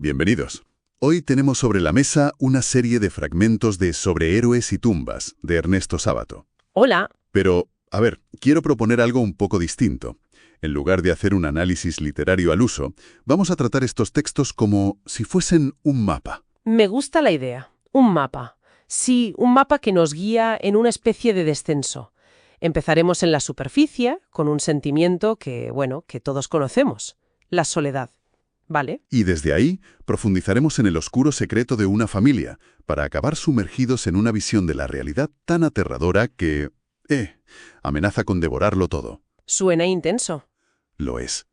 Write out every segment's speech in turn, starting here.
Bienvenidos. Hoy tenemos sobre la mesa una serie de fragmentos de Sobre héroes y tumbas, de Ernesto Sábato. Hola. Pero, a ver, quiero proponer algo un poco distinto. En lugar de hacer un análisis literario al uso, vamos a tratar estos textos como si fuesen un mapa. Me gusta la idea. Un mapa. Sí, un mapa que nos guía en una especie de descenso. Empezaremos en la superficie, con un sentimiento que todos conocemos. La soledad. ¿Vale? Y desde ahí profundizaremos en el oscuro secreto de una familia, para acabar sumergidos en una visión de la realidad tan aterradora que, amenaza con devorarlo todo. Suena intenso. Lo es.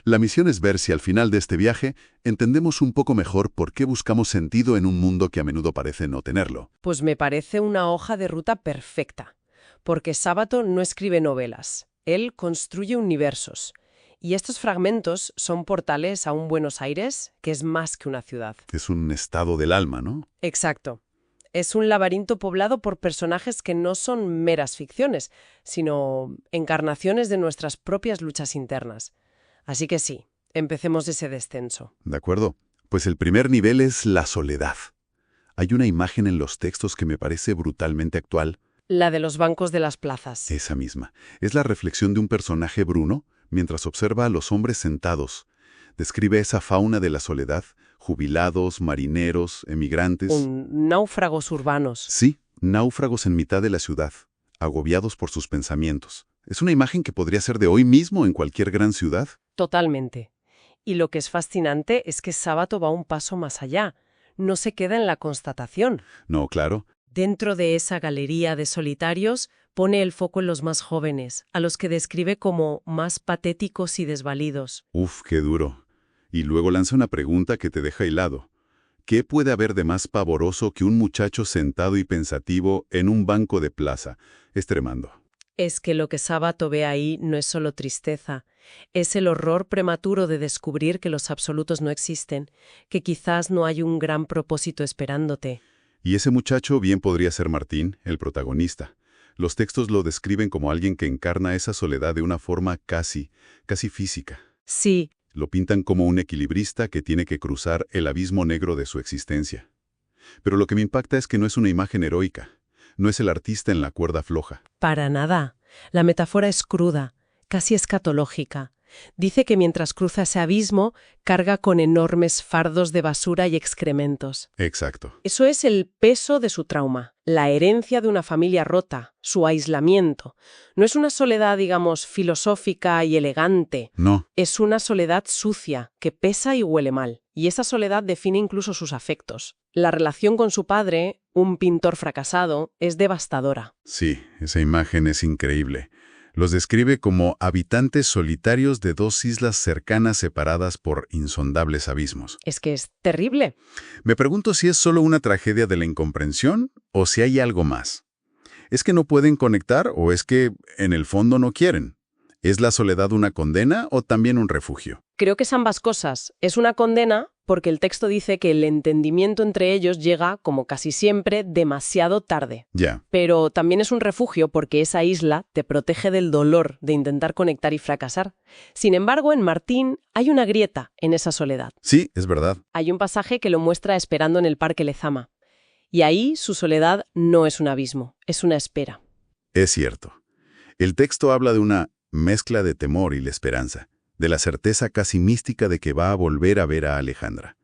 La misión es ver si al final de este viaje entendemos un poco mejor por qué buscamos sentido en un mundo que a menudo parece no tenerlo. Pues me parece una hoja de ruta perfecta. Porque Sábato no escribe novelas. Él construye universos. Y estos fragmentos son portales a un Buenos Aires que es más que una ciudad. Es un estado del alma, ¿no? Exacto. Es un laberinto poblado por personajes que no son meras ficciones, sino encarnaciones de nuestras propias luchas internas. Así que sí, empecemos ese descenso. De acuerdo. Pues el primer nivel es la soledad. Hay una imagen en los textos que me parece brutalmente actual. La de los bancos de las plazas. Esa misma. Es la reflexión de un personaje Bruno mientras observa a los hombres sentados. Describe esa fauna de la soledad, jubilados, marineros, emigrantes. Náufragos urbanos. Sí, náufragos en mitad de la ciudad, agobiados por sus pensamientos. Es una imagen que podría ser de hoy mismo en cualquier gran ciudad. Totalmente. Y lo que es fascinante es que Sábato va un paso más allá. No se queda en la constatación. No, claro. Dentro de esa galería de solitarios, pone el foco en los más jóvenes, a los que describe como más patéticos y desvalidos. Uf, qué duro. Y luego lanza una pregunta que te deja helado. ¿Qué puede haber de más pavoroso que un muchacho sentado y pensativo en un banco de plaza? Es tremendo. Es que lo que Sábato ve ahí no es solo tristeza, es el horror prematuro de descubrir que los absolutos no existen, que quizás no hay un gran propósito esperándote. Y ese muchacho bien podría ser Martín, el protagonista. Los textos lo describen como alguien que encarna esa soledad de una forma casi física. Sí. Lo pintan como un equilibrista que tiene que cruzar el abismo negro de su existencia. Pero lo que me impacta es que no es una imagen heroica. No es el artista en la cuerda floja. Para nada. La metáfora es cruda, casi escatológica. Dice que mientras cruza ese abismo, carga con enormes fardos de basura y excrementos. Exacto. Eso es el peso de su trauma, la herencia de una familia rota, su aislamiento. No es una soledad, digamos, filosófica y elegante. No. Es una soledad sucia, que pesa y huele mal. Y esa soledad define incluso sus afectos. La relación con su padre, un pintor fracasado, es devastadora. Sí, esa imagen es increíble. Los describe como habitantes solitarios de dos islas cercanas separadas por insondables abismos. Es que es terrible. Me pregunto si es solo una tragedia de la incomprensión o si hay algo más. ¿Es que no pueden conectar o es que, en el fondo, no quieren? ¿Es la soledad una condena o también un refugio? Creo que es ambas cosas. Es una condena porque el texto dice que el entendimiento entre ellos llega, como casi siempre, demasiado tarde. Ya. Pero también es un refugio porque esa isla te protege del dolor de intentar conectar y fracasar. Sin embargo, en Martín hay una grieta en esa soledad. Sí, es verdad. Hay un pasaje que lo muestra esperando en el Parque Lezama. Y ahí su soledad no es un abismo, es una espera. Es cierto. El texto habla de una mezcla de temor y la esperanza, de la certeza casi mística de que va a volver a ver a Alejandra.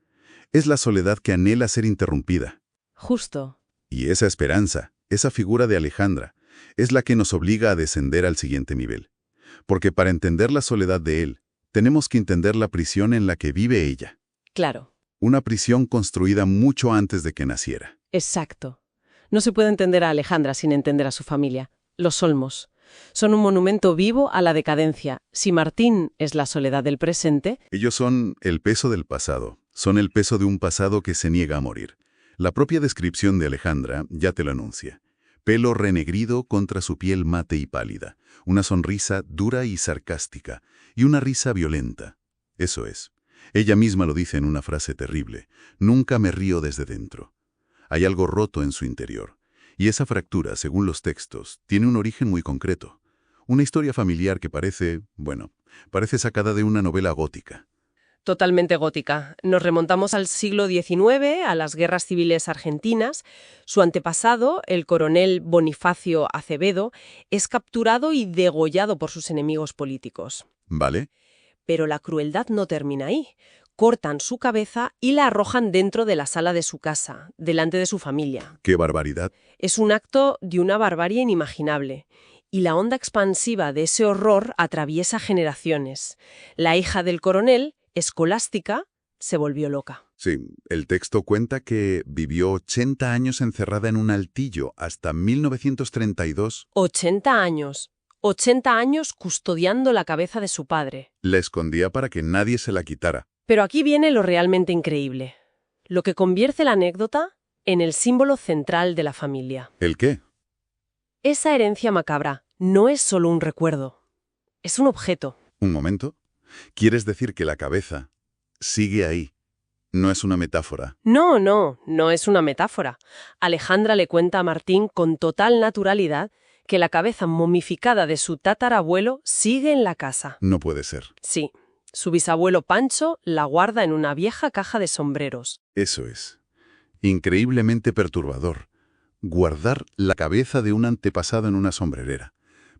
Es la soledad que anhela ser interrumpida. Justo. Y esa esperanza, esa figura de Alejandra, es la que nos obliga a descender al siguiente nivel. Porque para entender la soledad de él, tenemos que entender la prisión en la que vive ella. Claro. Una prisión construida mucho antes de que naciera. Exacto. No se puede entender a Alejandra sin entender a su familia, los Olmos. Son un monumento vivo a la decadencia. Si Martín es la soledad del presente... Ellos son el peso del pasado. Son el peso de un pasado que se niega a morir. La propia descripción de Alejandra ya te lo anuncia. Pelo renegrido contra su piel mate y pálida. Una sonrisa dura y sarcástica. Y una risa violenta. Eso es. Ella misma lo dice en una frase terrible. Nunca me río desde dentro. Hay algo roto en su interior. Y esa fractura, según los textos, tiene un origen muy concreto. Una historia familiar que parece sacada de una novela gótica. totalmente gótica. Nos remontamos al siglo XIX, a las guerras civiles argentinas. Su antepasado, el coronel Bonifacio Acevedo, es capturado y degollado por sus enemigos políticos. ¿Vale? Pero la crueldad no termina ahí. Cortan su cabeza y la arrojan dentro de la sala de su casa, delante de su familia. ¡Qué barbaridad! Es un acto de una barbarie inimaginable. Y la onda expansiva de ese horror atraviesa generaciones. La hija del coronel, Escolástica, se volvió loca. Sí, el texto cuenta que vivió 80 años encerrada en un altillo hasta 1932. 80 años. 80 años custodiando la cabeza de su padre. La escondía para que nadie se la quitara. Pero aquí viene lo realmente increíble. Lo que convierte la anécdota en el símbolo central de la familia. ¿El qué? Esa herencia macabra no es solo un recuerdo. Es un objeto. ¿Un momento? ¿Quieres decir que la cabeza sigue ahí? No es una metáfora. No es una metáfora. Alejandra le cuenta a Martín con total naturalidad que la cabeza momificada de su tatarabuelo sigue en la casa. No puede ser. Sí, su bisabuelo Pancho la guarda en una vieja caja de sombreros. Eso es. Increíblemente perturbador. Guardar la cabeza de un antepasado en una sombrerera.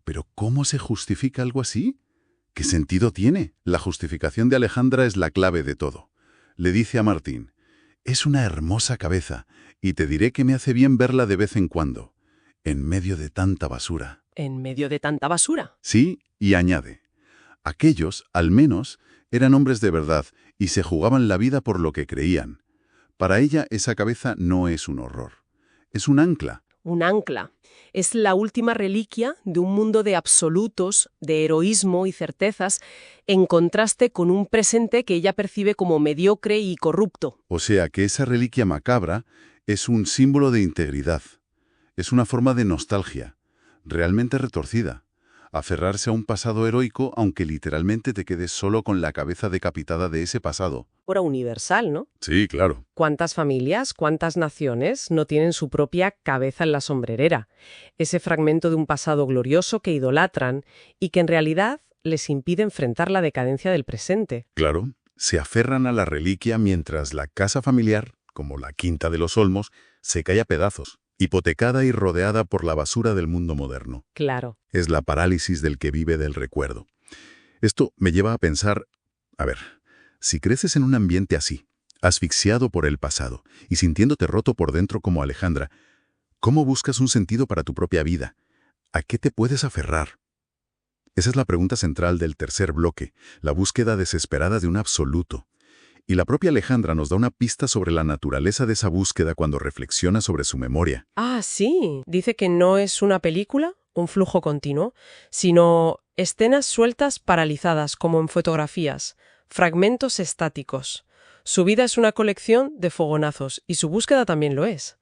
¿Pero cómo se justifica algo así? ¿Qué sentido tiene? La justificación de Alejandra es la clave de todo. Le dice a Martín, es una hermosa cabeza, y te diré que me hace bien verla de vez en cuando, en medio de tanta basura. ¿En medio de tanta basura? Sí, y añade, aquellos, al menos, eran hombres de verdad y se jugaban la vida por lo que creían. Para ella esa cabeza no es un horror, es un ancla. Un ancla. Es la última reliquia de un mundo de absolutos, de heroísmo y certezas, en contraste con un presente que ella percibe como mediocre y corrupto. O sea que esa reliquia macabra es un símbolo de integridad. Es una forma de nostalgia, realmente retorcida. Aferrarse a un pasado heroico aunque literalmente te quedes solo con la cabeza decapitada de ese pasado. Hora universal, ¿no? Sí, claro. ¿Cuántas familias, cuántas naciones no tienen su propia cabeza en la sombrerera? Ese fragmento de un pasado glorioso que idolatran y que en realidad les impide enfrentar la decadencia del presente. Claro, se aferran a la reliquia mientras la casa familiar, como la Quinta de los Olmos, se cae a pedazos, hipotecada y rodeada por la basura del mundo moderno. Claro. Es la parálisis del que vive del recuerdo. Esto me lleva a pensar, si creces en un ambiente así, asfixiado por el pasado y sintiéndote roto por dentro como Alejandra, ¿cómo buscas un sentido para tu propia vida? ¿A qué te puedes aferrar? Esa es la pregunta central del tercer bloque, la búsqueda desesperada de un absoluto. Y la propia Alejandra nos da una pista sobre la naturaleza de esa búsqueda cuando reflexiona sobre su memoria. Ah, sí. Dice que no es una película, un flujo continuo, sino escenas sueltas paralizadas, como en fotografías, fragmentos estáticos. Su vida es una colección de fogonazos, y su búsqueda también lo es.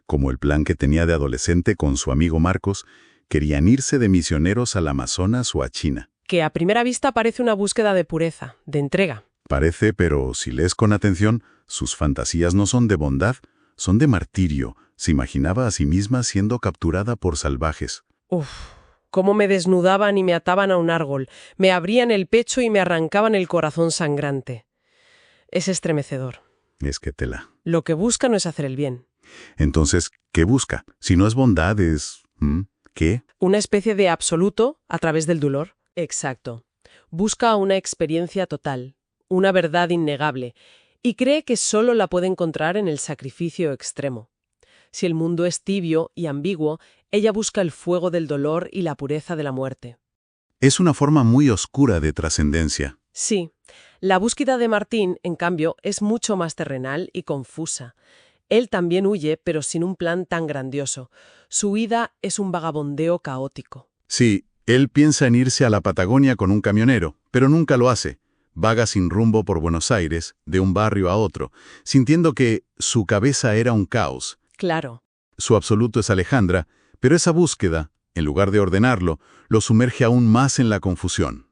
Como el plan que tenía de adolescente con su amigo Marcos, querían irse de misioneros al Amazonas o a China. Que a primera vista parece una búsqueda de pureza, de entrega. Parece, pero si lees con atención, sus fantasías no son de bondad, son de martirio. Se imaginaba a sí misma siendo capturada por salvajes. Uf, cómo me desnudaban y me ataban a un árbol, me abrían el pecho y me arrancaban el corazón sangrante. Es estremecedor. Es que tela. Lo que busca no es hacer el bien. Entonces, ¿qué busca? Si no es bondad, es... ¿qué? Una especie de absoluto a través del dolor. Exacto. Busca una experiencia total, una verdad innegable, y cree que solo la puede encontrar en el sacrificio extremo. Si el mundo es tibio y ambiguo, ella busca el fuego del dolor y la pureza de la muerte. Es una forma muy oscura de trascendencia. Sí, la búsqueda de Martín, en cambio, es mucho más terrenal y confusa. Él también huye, pero sin un plan tan grandioso. Su huida es un vagabondeo caótico. Sí, él piensa en irse a la Patagonia con un camionero, pero nunca lo hace. Vaga sin rumbo por Buenos Aires, de un barrio a otro, sintiendo que su cabeza era un caos. Claro. Su absoluto es Alejandra, pero esa búsqueda, en lugar de ordenarlo, lo sumerge aún más en la confusión.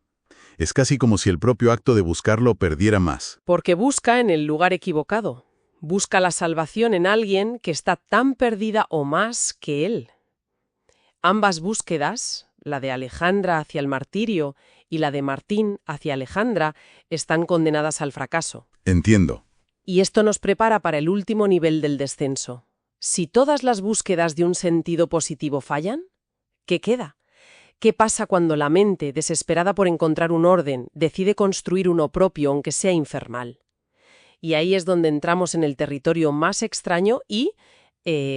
Es casi como si el propio acto de buscarlo perdiera más. Porque busca en el lugar equivocado. Busca la salvación en alguien que está tan perdida o más que él. Ambas búsquedas, la de Alejandra hacia el martirio y la de Martín hacia Alejandra están condenadas al fracaso. Entiendo. Y esto nos prepara para el último nivel del descenso. Si todas las búsquedas de un sentido positivo fallan, ¿qué queda? ¿Qué pasa cuando la mente, desesperada por encontrar un orden, decide construir uno propio, aunque sea infernal? Y ahí es donde entramos en el territorio más extraño y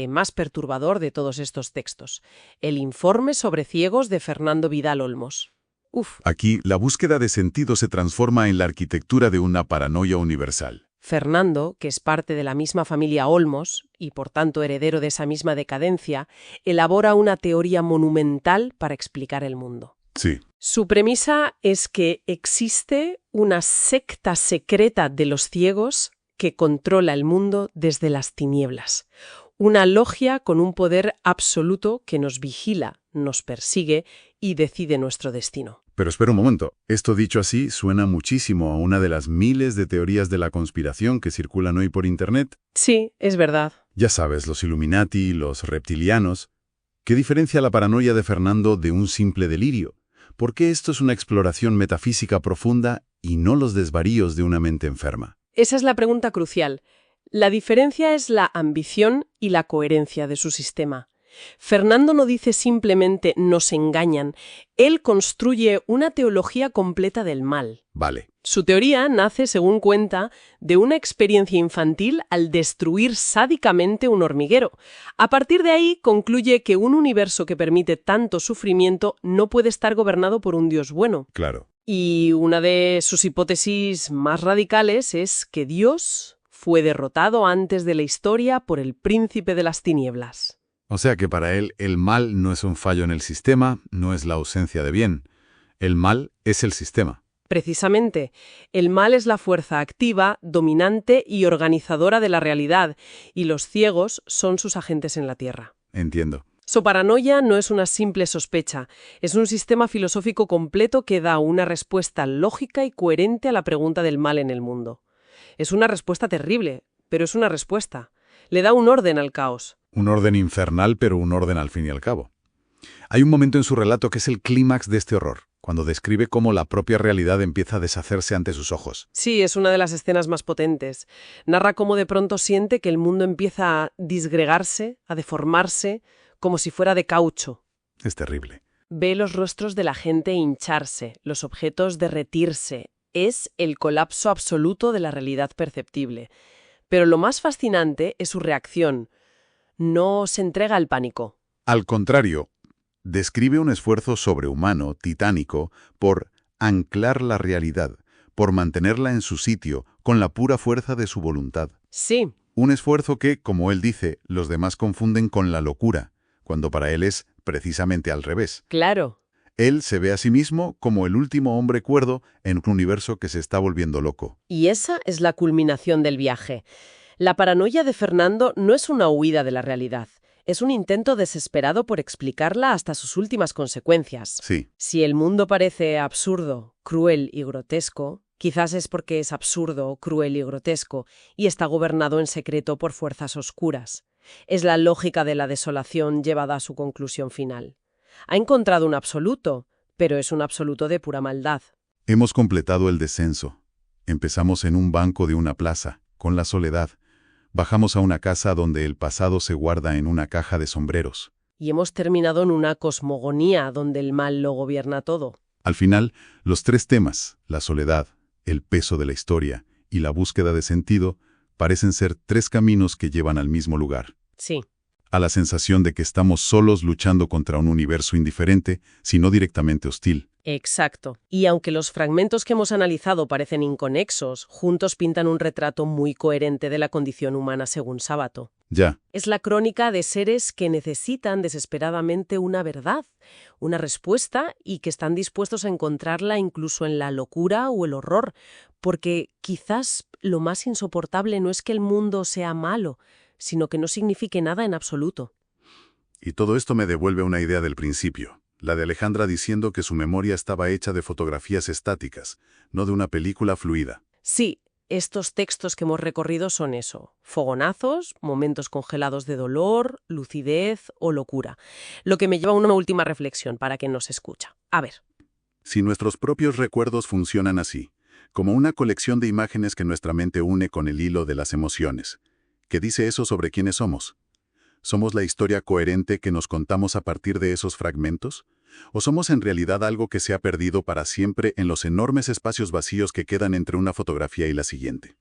más perturbador de todos estos textos. El informe sobre ciegos de Fernando Vidal Olmos. Uf. Aquí, la búsqueda de sentido se transforma en la arquitectura de una paranoia universal. Fernando, que es parte de la misma familia Olmos, y por tanto heredero de esa misma decadencia, elabora una teoría monumental para explicar el mundo. Sí. Su premisa es que existe una secta secreta de los ciegos que controla el mundo desde las tinieblas. Una logia con un poder absoluto que nos vigila, nos persigue y decide nuestro destino. Pero espera un momento. Esto dicho así suena muchísimo a una de las miles de teorías de la conspiración que circulan hoy por Internet. Sí, es verdad. Ya sabes, los Illuminati, los reptilianos. ¿Qué diferencia la paranoia de Fernando de un simple delirio? ¿Por qué esto es una exploración metafísica profunda y no los desvaríos de una mente enferma? Esa es la pregunta crucial. La diferencia es la ambición y la coherencia de su sistema. Fernando no dice simplemente nos engañan, él construye una teología completa del mal. Vale. Su teoría nace, según cuenta, de una experiencia infantil al destruir sádicamente un hormiguero. A partir de ahí concluye que un universo que permite tanto sufrimiento no puede estar gobernado por un Dios bueno. Claro. Y una de sus hipótesis más radicales es que Dios fue derrotado antes de la historia por el príncipe de las tinieblas. O sea que para él el mal no es un fallo en el sistema, no es la ausencia de bien. El mal es el sistema. Precisamente, el mal es la fuerza activa, dominante y organizadora de la realidad, y los ciegos son sus agentes en la Tierra. Entiendo. Su paranoia no es una simple sospecha, es un sistema filosófico completo que da una respuesta lógica y coherente a la pregunta del mal en el mundo. Es una respuesta terrible, pero es una respuesta. Le da un orden al caos. Un orden infernal, pero un orden al fin y al cabo. Hay un momento en su relato que es el clímax de este horror, cuando describe cómo la propia realidad empieza a deshacerse ante sus ojos. Sí, es una de las escenas más potentes. Narra cómo de pronto siente que el mundo empieza a disgregarse, a deformarse, como si fuera de caucho. Es terrible. Ve los rostros de la gente hincharse, los objetos derretirse. Es el colapso absoluto de la realidad perceptible. Pero lo más fascinante es su reacción. No se entrega al pánico. Al contrario, describe un esfuerzo sobrehumano, titánico, por anclar la realidad, por mantenerla en su sitio, con la pura fuerza de su voluntad. Sí. Un esfuerzo que, como él dice, los demás confunden con la locura, cuando para él es precisamente al revés. Claro. Él se ve a sí mismo como el último hombre cuerdo en un universo que se está volviendo loco. Y esa es la culminación del viaje. La paranoia de Fernando no es una huida de la realidad. Es un intento desesperado por explicarla hasta sus últimas consecuencias. Sí. Si el mundo parece absurdo, cruel y grotesco, quizás es porque es absurdo, cruel y grotesco, y está gobernado en secreto por fuerzas oscuras. Es la lógica de la desolación llevada a su conclusión final. Ha encontrado un absoluto, pero es un absoluto de pura maldad. Hemos completado el descenso. Empezamos en un banco de una plaza, con la soledad. Bajamos a una casa donde el pasado se guarda en una caja de sombreros. Y hemos terminado en una cosmogonía donde el mal lo gobierna todo. Al final, los tres temas, la soledad, el peso de la historia y la búsqueda de sentido, parecen ser tres caminos que llevan al mismo lugar. Sí. A la sensación de que estamos solos luchando contra un universo indiferente, sino directamente hostil. Exacto. Y aunque los fragmentos que hemos analizado parecen inconexos, juntos pintan un retrato muy coherente de la condición humana según Sábato. Ya. Es la crónica de seres que necesitan desesperadamente una verdad, una respuesta y que están dispuestos a encontrarla incluso en la locura o el horror, porque quizás lo más insoportable no es que el mundo sea malo, sino que no signifique nada en absoluto. Y todo esto me devuelve una idea del principio, la de Alejandra diciendo que su memoria estaba hecha de fotografías estáticas, no de una película fluida. Sí, estos textos que hemos recorrido son eso, fogonazos, momentos congelados de dolor, lucidez o locura. Lo que me lleva a una última reflexión para quien nos escucha. A ver, Si nuestros propios recuerdos funcionan así, como una colección de imágenes que nuestra mente une con el hilo de las emociones, ¿qué dice eso sobre quiénes somos? ¿Somos la historia coherente que nos contamos a partir de esos fragmentos? ¿O somos en realidad algo que se ha perdido para siempre en los enormes espacios vacíos que quedan entre una fotografía y la siguiente?